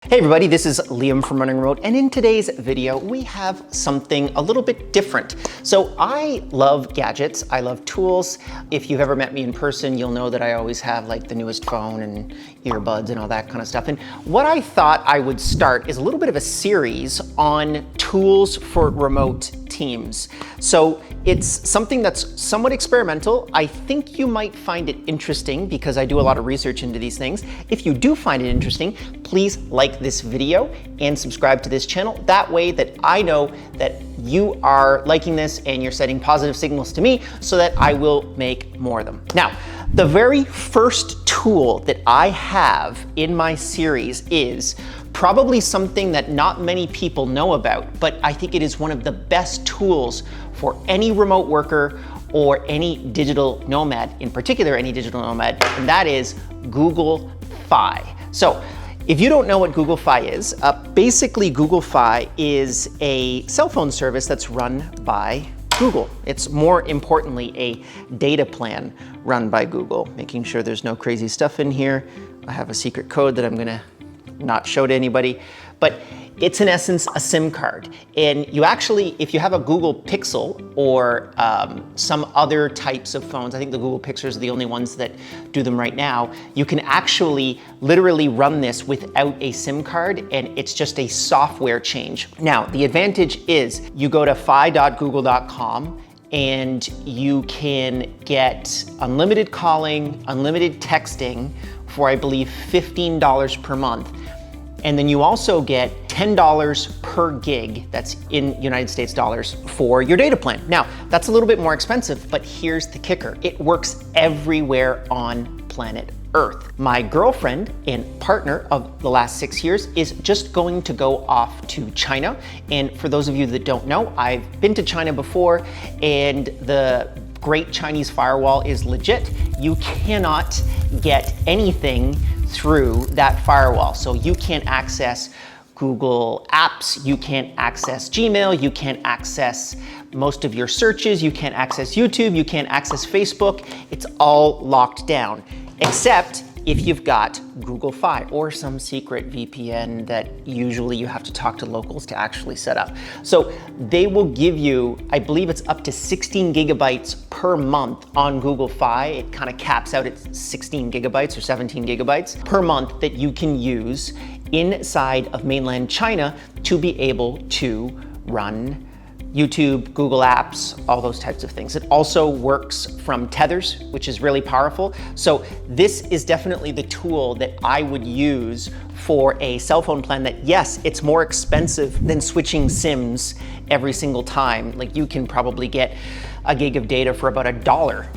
Hey everybody, this is Liam from Running Remote, and in today's video we have something a little bit different. So I love gadgets, I love tools. If you've ever met me in person, you'll know that I always have like the newest phone and earbuds and all that kind of stuff. And what I thought I would start is a little bit of a series on tools for remote teams. So it's something that's somewhat experimental. I think you might find it interesting because I do a lot of research into these things. If you do find it interesting, please like this video and subscribe to this channel. That way that I know that you are liking this and you're sending positive signals to me so that I will make more of them. Now, the very first tool that I have in my series is probably something that not many people know about, but I think it is one of the best tools for any remote worker or any digital nomad, in particular any digital nomad, and that is Google Fi. So if you don't know what Google Fi is, basically Google Fi is a cell phone service that's run by Google. It's more importantly a data plan run by Google, making sure there's no crazy stuff in here. I have a secret code that I'm gonna not show to anybody, but it's in essence a SIM card. And you actually, if you have a Google Pixel or some other types of phones, I think the Google Pixels are the only ones that do them right now, you can actually literally run this without a SIM card, and it's just a software change. Now, the advantage is you go to fi.google.com and you can get unlimited calling, unlimited texting for, I believe, $15 per month. And then you also get $10 per gig, that's in United States dollars, for your data plan. Now, that's a little bit more expensive, but here's the kicker. It works everywhere on planet Earth. My girlfriend and partner of the last 6 years is just going to go off to China. And for those of you that don't know, I've been to China before, and the Great Chinese Firewall is legit. You cannot get anything through that firewall. So you can't access Google Apps, you can't access Gmail, you can't access most of your searches, you can't access YouTube, you can't access Facebook. It's all locked down, except if you've got Google Fi or some secret VPN that usually you have to talk to locals to actually set up. So they will give you, I believe it's up to 16 gigabytes per month on Google Fi. It kind of caps out at 16 gigabytes or 17 gigabytes per month that you can use inside of mainland China to be able to run YouTube, Google Apps, all those types of things. It also works from tethers, which is really powerful. So this is definitely the tool that I would use for a cell phone plan that, yes, it's more expensive than switching SIMs every single time. Like you can probably get a gig of data for about $1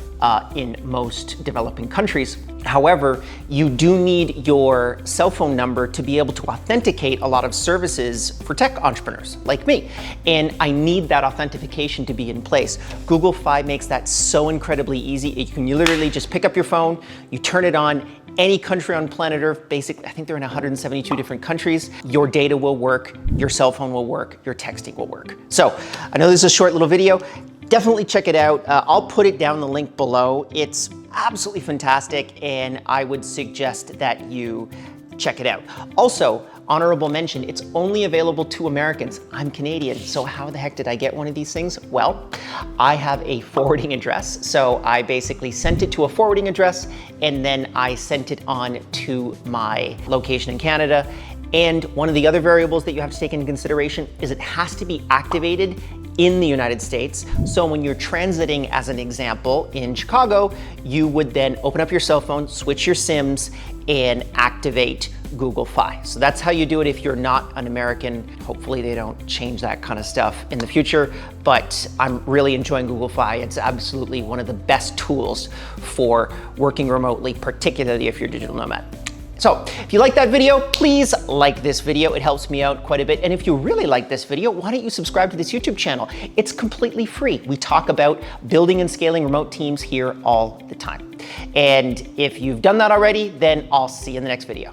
in most developing countries. However, you do need your cell phone number to be able to authenticate a lot of services for tech entrepreneurs like me. And I need that authentication to be in place. Google Fi makes that so incredibly easy. You can literally just pick up your phone, you turn it on, any country on planet Earth, basically, I think they're in 172 different countries. Your data will work, your cell phone will work, your texting will work. So I know this is a short little video. Definitely check it out. I'll put it down the link below. It's absolutely fantastic, and I would suggest that you check it out. Also, honorable mention, it's only available to Americans. I'm Canadian, so how the heck did I get one of these things? Well, I have a forwarding address. So I basically sent it to a forwarding address, and then I sent it on to my location in Canada. And one of the other variables that you have to take into consideration is it has to be activated in the United States. So when you're transiting, as an example, in Chicago, you would then open up your cell phone, switch your SIMs, and activate Google Fi. So that's how you do it if you're not an American. Hopefully they don't change that kind of stuff in the future, but I'm really enjoying Google Fi. It's absolutely one of the best tools for working remotely, particularly if you're a digital nomad. So if you like that video, please like this video. It helps me out quite a bit. And if you really like this video, why don't you subscribe to this YouTube channel? It's completely free. We talk about building and scaling remote teams here all the time. And if you've done that already, then I'll see you in the next video.